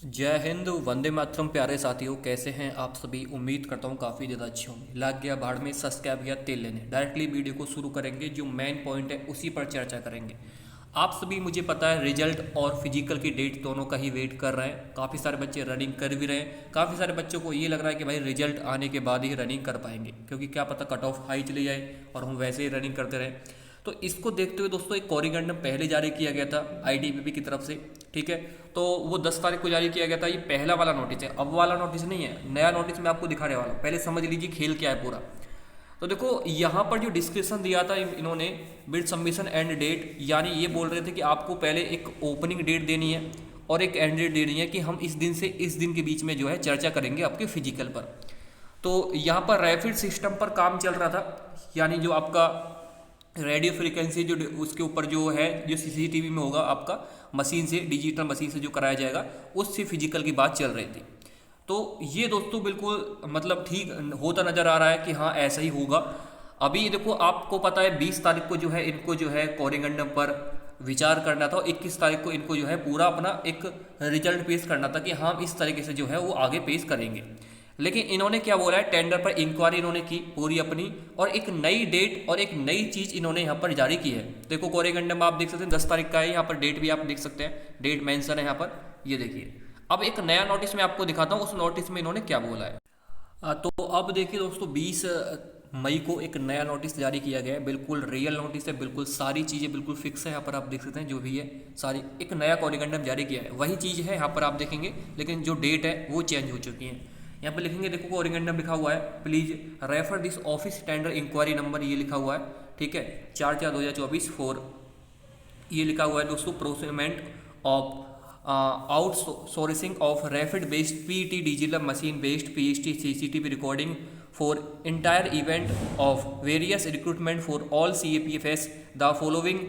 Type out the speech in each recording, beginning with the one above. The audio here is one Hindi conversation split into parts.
जय हिंद। वंदे मातरम। प्यारे साथियों, कैसे हैं आप सभी? उम्मीद करता हूँ काफ़ी ज़्यादा अच्छे होंगे। लाग गया भाड़ में, सब्सक्राइब या तेल लेने। डायरेक्टली वीडियो को शुरू करेंगे। जो मेन पॉइंट है उसी पर चर्चा करेंगे। आप सभी, मुझे पता है, रिजल्ट और फिजिकल की डेट दोनों का ही वेट कर रहे हैं। काफ़ी सारे बच्चे रनिंग कर भी रहे हैं। काफ़ी सारे बच्चों को ये लग रहा है कि भाई रिजल्ट आने के बाद ही रनिंग कर पाएंगे, क्योंकि क्या पता कट ऑफ हाई चली जाए और हम वैसे ही रनिंग करते रहें। तो इसको देखते हुए दोस्तों, एक कोरिगेंडम पहले जारी किया गया था आईटीबीपी की तरफ से। ठीक है, तो वो 10 तारीख को जारी किया गया था। ये पहला वाला नोटिस है, अब वाला नोटिस नहीं है। नया नोटिस मैं आपको दिखाने वाला हूँ। पहले समझ लीजिए खेल क्या है पूरा। तो देखो, यहाँ पर जो डिस्क्रिप्शन दिया था इन्होंने, बिड सबमिशन एंड डेट, यानी ये बोल रहे थे कि आपको पहले एक ओपनिंग डेट देनी है और एक एंड डेट देनी है कि हम इस दिन से इस दिन के बीच में जो है चर्चा करेंगे आपके फिजिकल पर। तो यहाँ पर रैपिड सिस्टम पर काम चल रहा था, यानी जो आपका रेडियो फ्रिक्वेंसी जो उसके ऊपर जो है, जो सीसीटीवी में होगा आपका मशीन से, डिजिटल मशीन से जो कराया जाएगा, उससे फिजिकल की बात चल रही थी। तो ये दोस्तों बिल्कुल मतलब ठीक होता नज़र आ रहा है कि हाँ ऐसा ही होगा। अभी देखो, आपको पता है 20 तारीख को जो है इनको जो है कोरिगेंडम पर विचार करना था और 21 तारीख को इनको जो है पूरा अपना एक रिजल्ट पेश करना था कि हम इस तरीके से जो है वो आगे पेश करेंगे। लेकिन इन्होंने क्या बोला है, टेंडर पर इंक्वायरी इन्होंने की पूरी अपनी, और एक नई डेट और एक नई चीज़ इन्होंने यहाँ पर जारी की है। देखो, कोरिगेंडम आप देख सकते हैं 10 तारीख का है, यहाँ पर डेट भी आप देख सकते हैं, डेट मेंशन है यहाँ पर, ये देखिए। अब एक नया नोटिस मैं आपको दिखाता हूँ, उस नोटिस में इन्होंने क्या बोला है। तो अब देखिए दोस्तों, 20 मई को एक नया नोटिस जारी किया गया है। बिल्कुल रियल नोटिस है, बिल्कुल सारी चीज़ें बिल्कुल फिक्स है। यहाँ पर आप देख सकते हैं जो भी है सारी, एक नया कोरिगेंडम जारी किया है, वही चीज़ है यहाँ पर आप देखेंगे, लेकिन जो डेट है वो चेंज हो चुकी है। यहाँ पर लिखेंगे, देखो कोरिगेंडम लिखा हुआ है, please refer this office tender inquiry number, ये लिखा हुआ है। ठीक है, 4/4/2024 4, ये लिखा हुआ है दोस्तों, procurement of outsourcing of rapid based PT digital machine based PST CCTV recording for entire event of various recruitment for all CAPFs the following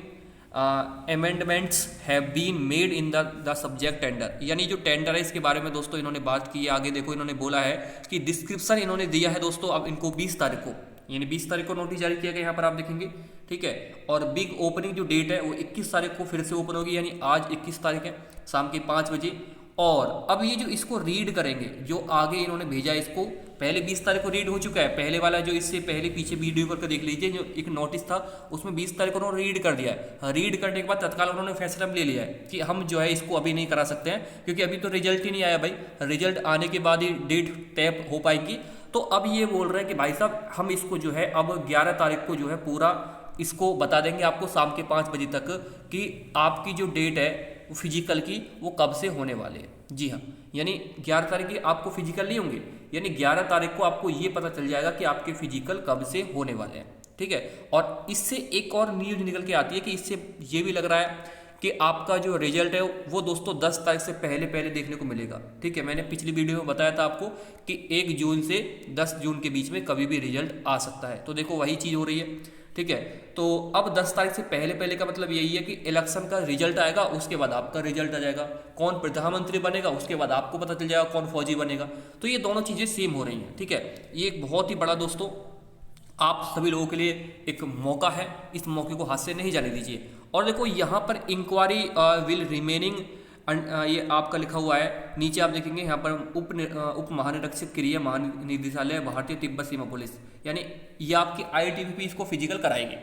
amendments have been made in the subject tender. यानी जो टेंडर है इसके बारे में दोस्तों इन्होंने बात की है। आगे देखो, इन्होंने बोला है कि डिस्क्रिप्शन इन्होंने दिया है दोस्तों, अब इनको 20 तारीख को, यानी 20 तारीख को नोटिस जारी किया गया, यहाँ पर आप देखेंगे। ठीक है, और बिग ओपनिंग जो डेट है वो 21 तारीख को फिर से ओपन होगी, यानी आज 21 तारीख है, शाम के 5 बजे। और अब ये जो इसको रीड करेंगे, जो आगे इन्होंने भेजा है इसको, पहले 20 तारीख को रीड हो चुका है। पहले वाला जो इससे पहले पीछे वीडियो करके देख लीजिए, जो एक नोटिस था उसमें 20 तारीख को उन्होंने रीड कर दिया है। रीड करने के बाद तत्काल उन्होंने फैसला ले लिया है कि हम जो है इसको अभी नहीं करा सकते हैं, क्योंकि अभी तो रिजल्ट ही नहीं आया भाई। रिजल्ट आने के बाद ही डेट तय हो पाएगी। तो अब ये बोल रहे हैं कि भाई साहब, हम इसको जो है अब 11 तारीख को जो है पूरा इसको बता देंगे आपको शाम के 5 बजे तक कि आपकी जो डेट है फिजिकल की वो कब से होने वाले हैं। जी हाँ, यानी 11 तारीख की आपको फिजिकल नहीं होंगे, यानी 11 तारीख को आपको ये पता चल जाएगा कि आपके फिजिकल कब से होने वाले हैं। ठीक है, और इससे एक और न्यूज निकल के आती है कि इससे ये भी लग रहा है कि आपका जो रिजल्ट है वो दोस्तों 10 तारीख से पहले पहले देखने को मिलेगा। ठीक है, मैंने पिछली वीडियो में बताया था आपको कि 1 जून से 10 जून के बीच में कभी भी रिजल्ट आ सकता है। तो देखो वही चीज़ हो रही है। ठीक है, तो अब 10 तारीख से पहले पहले का मतलब यही है कि इलेक्शन का रिजल्ट आएगा, उसके बाद आपका रिजल्ट आ जाएगा। कौन प्रधानमंत्री बनेगा उसके बाद आपको पता चल जाएगा कौन फौजी बनेगा। तो ये दोनों चीज़ें सेम हो रही हैं। ठीक है, ये एक बहुत ही बड़ा दोस्तों आप सभी लोगों के लिए एक मौका है, इस मौके को हाथ से नहीं जाने दीजिए। और देखो, यहाँ पर इंक्वायरी विल रिमेनिंग, ये आपका लिखा हुआ है नीचे, आप देखेंगे यहाँ पर उप महानिरीक्षक क्रिया महानिदेशालय भारतीय तिब्बत सीमा पुलिस, यानी ये आपकी आईटीबीपी इसको फिजिकल कराएगी।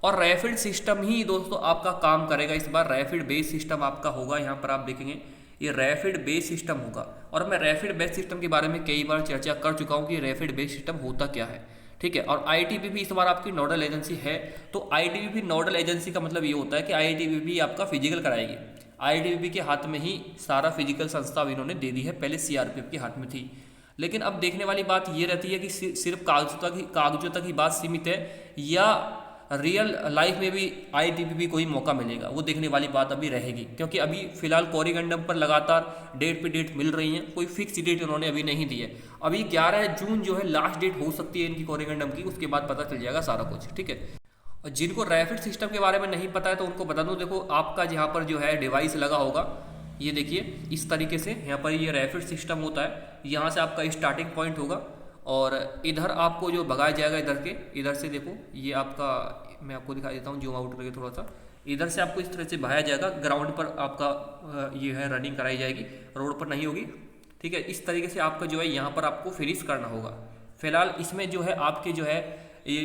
और रैपिड सिस्टम ही दोस्तों आपका काम करेगा इस बार। रैपिड बेस सिस्टम आपका होगा, यहाँ पर आप देखेंगे ये रैपिड बेस सिस्टम होगा। और मैं रैपिड बेस सिस्टम के बारे में कई बार चर्चा कर चुका हूँ कि रैपिड बेस सिस्टम होता क्या है। ठीक है, और आईटीबीपी इस बार आपकी नोडल एजेंसी है। तो आईटीबीपी नोडल एजेंसी का मतलब ये होता है कि आईटीबीपी आपका फिजिकल कराएगी। आईटीबीपी के हाथ में ही सारा फिजिकल संस्था इन्होंने दे दी है, पहले सीआरपीएफ के हाथ में थी। लेकिन अब देखने वाली बात ये रहती है कि सिर्फ कागजों तक ही बात सीमित है, या रियल लाइफ में भी आईटीबीपी को ही मौका मिलेगा, वो देखने वाली बात अभी रहेगी। क्योंकि अभी फिलहाल कोरिगेंडम पर लगातार डेट पे डेट मिल रही हैं, कोई फिक्स डेट उन्होंने अभी नहीं दी है। अभी 11 जून जो है लास्ट डेट हो सकती है इनकी कोरिगेंडम की, उसके बाद पता चल जाएगा सारा कुछ। ठीक है, और जिनको रैपिड सिस्टम के बारे में नहीं पता है तो उनको बता दूं, देखो आपका यहाँ पर जो है डिवाइस लगा होगा, ये देखिए इस तरीके से यहाँ पर ये रैपिड सिस्टम होता है। यहाँ से आपका स्टार्टिंग पॉइंट होगा और इधर आपको जो भगाया जाएगा, इधर से देखो ये आपका, मैं आपको दिखा देता हूँ जूम आउट करके थोड़ा सा, इधर से आपको इस तरह से बहाया जाएगा, ग्राउंड पर आपका ये है रनिंग कराई जाएगी, रोड पर नहीं होगी, ठीक है। इस तरीके से आपका जो है यहाँ पर आपको फिनिश करना होगा। फिलहाल इसमें जो है आपके जो है ये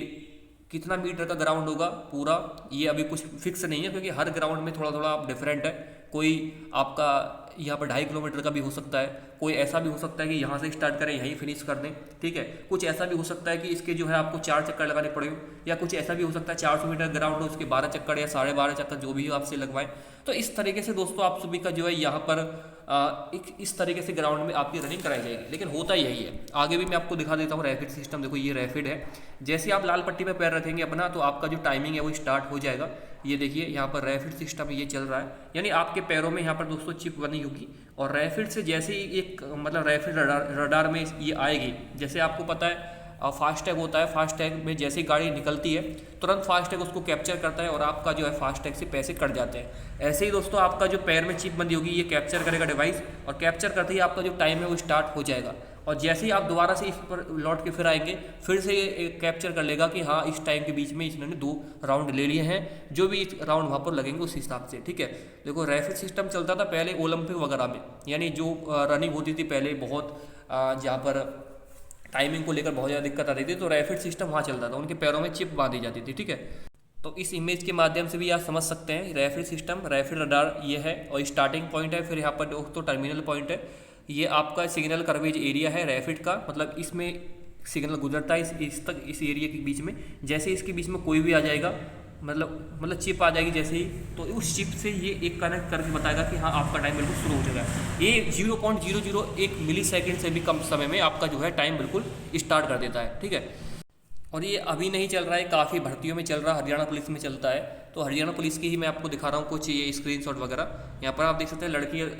कितना मीटर का ग्राउंड होगा पूरा, ये अभी कुछ फिक्स नहीं है, क्योंकि हर ग्राउंड में थोड़ा थोड़ा डिफरेंट है। कोई आपका यहाँ पर 2.5 किलोमीटर का भी हो सकता है, कोई ऐसा भी हो सकता है कि यहाँ से स्टार्ट करें यहीं फिनिश कर दें, ठीक है। कुछ ऐसा भी हो सकता है कि इसके जो है आपको 4 चक्कर लगाने पड़े, या कुछ ऐसा भी हो सकता है 400 मीटर ग्राउंड हो उसके 12 चक्कर या 12.5 चक्कर जो भी आपसे लगवाएं। तो इस तरीके से दोस्तों आप सभी का जो है यहाँ पर इस तरीके से ग्राउंड में आपकी रनिंग कराई जाएगी। लेकिन होता यही है, आगे भी मैं आपको दिखा देता हूँ रैपिड सिस्टम। देखो ये रैपिड है, जैसे आप लाल पट्टी पर पैर रखेंगे अपना तो आपका जो टाइमिंग है वो स्टार्ट हो जाएगा। ये देखिए यहाँ पर रैपिड सिस्टम ये चल रहा है, यानी आपके पैरों में यहाँ पर दोस्तों चिप बनी होगी, और रैपिड से जैसे ही एक मतलब रैपिड रडार में ये आएगी, जैसे आपको पता है फास्टैग होता है, फास्टैग में जैसे ही गाड़ी निकलती है तुरंत फास्टैग उसको कैप्चर करता है और आपका जो है फास्टैग से पैसे कट जाते हैं। ऐसे ही दोस्तों आपका जो पैर में चिप बंदी होगी ये कैप्चर करेगा डिवाइस, और कैप्चर करते ही आपका जो टाइम है वो स्टार्ट हो जाएगा। और जैसे ही आप दोबारा से इस पर लौट के फिर आएंगे, फिर से ये कैप्चर कर लेगा कि हाँ इस टाइम के बीच में इन्होंने 2 राउंड ले लिए हैं, जो भी राउंड वहाँ पर लगेंगे उस हिसाब से, ठीक है। देखो रैपिड सिस्टम चलता था पहले ओलंपिक वगैरह में, यानी जो रनिंग होती थी पहले बहुत जहाँ पर टाइमिंग को लेकर बहुत ज़्यादा दिक्कत आती थी, तो रैपिड सिस्टम वहाँ चलता था, उनके पैरों में चिप बांधी जाती थी, ठीक है। तो इस इमेज के माध्यम से भी आप समझ सकते हैं रैपिड सिस्टम, रैपिड रडार ये है, और स्टार्टिंग पॉइंट है, फिर यहाँ पर दोस्तों टर्मिनल पॉइंट है। ये आपका सिग्नल कवरेज एरिया है रैपिड का, मतलब इसमें सिग्नल गुजरता है इस एरिया के बीच में। जैसे इसके बीच में कोई भी आ जाएगा, मतलब चिप आ जाएगी जैसे ही, तो उस चिप से ये एक कनेक्ट करके बताएगा कि हाँ आपका टाइम बिल्कुल शुरू हो चुका है। ये 0.001 मिली सेकेंड से भी कम समय में आपका जो है टाइम बिल्कुल स्टार्ट कर देता है, ठीक है। और ये अभी नहीं चल रहा है, काफ़ी भर्तियों में चल रहा है, हरियाणा पुलिस में चलता है। तो हरियाणा पुलिस की ही मैं आपको दिखा रहा हूँ कुछ ये स्क्रीनशॉट वगैरह। यहाँ पर आप देख सकते हैं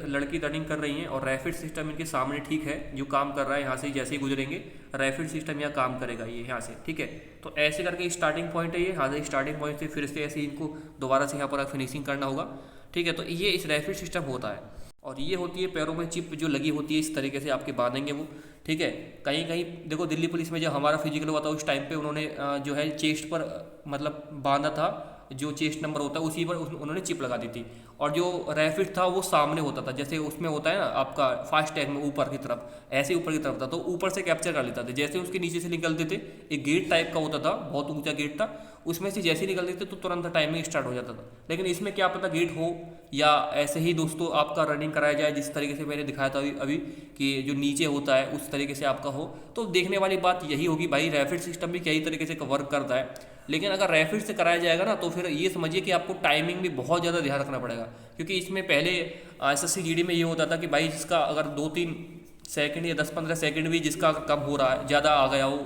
लड़की रनिंग कर रही हैं, और रैपिड सिस्टम इनके सामने ठीक है जो काम कर रहा है। यहाँ से जैसे ही गुजरेंगे रैपिड सिस्टम यहाँ काम करेगा, ये यहाँ से, ठीक है। तो ऐसे करके स्टार्टिंग पॉइंट है ये, यहाँ से स्टार्टिंग पॉइंट से फिर से ऐसे इनको दोबारा से यहाँ पर फिनिशिंग करना होगा, ठीक है। तो ये इस रैपिड सिस्टम होता है, और ये होती है पैरों में चिप जो लगी होती है, इस तरीके से आपके बांधेंगे वो, ठीक है। कहीं कहीं देखो दिल्ली पुलिस में जब हमारा फिजिकल हुआ था उस टाइम पे उन्होंने जो है चेस्ट पर मतलब बांधा था, जो चेस्ट नंबर होता है उसी पर उन्होंने चिप लगा दी थी। और जो रैपिड था वो सामने होता था, जैसे उसमें होता है ना आपका फास्टैग में ऊपर की तरफ, ऐसे ऊपर की तरफ था, तो ऊपर से कैप्चर कर लेता था। जैसे उसके नीचे से निकलते थे, एक गेट टाइप का होता था, बहुत ऊंचा गेट था, उसमें से जैसे निकलते थे तो तुरंत टाइमिंग स्टार्ट हो जाता था। लेकिन इसमें क्या पता गेट हो या ऐसे ही दोस्तों आपका रनिंग कराया जाए जिस तरीके से मैंने दिखाया था अभी कि जो नीचे होता है उस तरीके से आपका हो। तो देखने वाली बात यही होगी भाई, रैपिड सिस्टम भी कई तरीके से वर्क करता है, लेकिन अगर रैपिड से कराया जाएगा ना तो फिर ये समझिए कि आपको टाइमिंग भी बहुत ज़्यादा ध्यान रखना पड़ेगा। क्योंकि इसमें पहले SSC GD में ये होता था कि भाई जिसका अगर 2-3 सेकंड या 10-15 सेकंड भी जिसका कम हो रहा है, ज़्यादा आ गया हो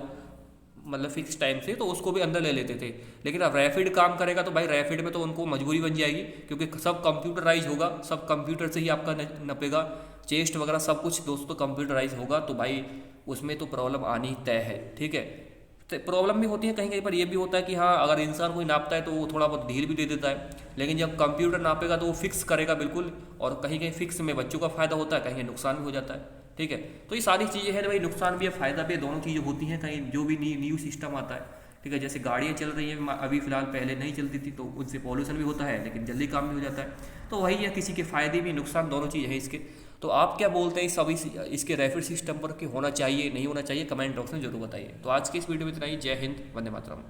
मतलब फिक्स टाइम से, तो उसको भी अंदर ले लेते थे। लेकिन अब रैपिड काम करेगा तो भाई रैपिड में तो उनको मजबूरी बन जाएगी, क्योंकि सब कंप्यूटराइज होगा, सब कंप्यूटर से ही आपका नपेगा, चेस्ट वगैरह सब कुछ दोस्तों कंप्यूटराइज होगा, तो भाई उसमें तो प्रॉब्लम आनी तय है, ठीक है। तो प्रॉब्लम भी होती है, कहीं कहीं पर ये भी होता है कि हाँ अगर इंसान कोई नापता है तो वो थोड़ा बहुत ढील भी दे देता है, लेकिन जब कंप्यूटर नापेगा तो वो फिक्स करेगा बिल्कुल। और कहीं कहीं फिक्स में बच्चों का फ़ायदा होता है, कहीं नुकसान भी हो जाता है, ठीक है। तो ये सारी चीज़ें हैं भाई, नुकसान भी है फ़ायदा भी है, दोनों चीज़ें होती हैं। कहीं जो भी न्यू सिस्टम आता है, ठीक है, जैसे गाड़ियाँ चल रही हैं अभी फ़िलहाल, पहले नहीं चलती थी तो उनसे पॉल्यूशन भी होता है, लेकिन जल्दी काम भी हो जाता है। तो वही है, किसी के फ़ायदे भी नुकसान दोनों चीज़ है इसके। तो आप क्या बोलते हैं सभी इसके रैपिड सिस्टम पर कि होना चाहिए नहीं होना चाहिए, कमेंट बॉक्स में जरूर बताइए। तो आज की इस वीडियो में इतना ही। जय हिंद, वंदे मातरम।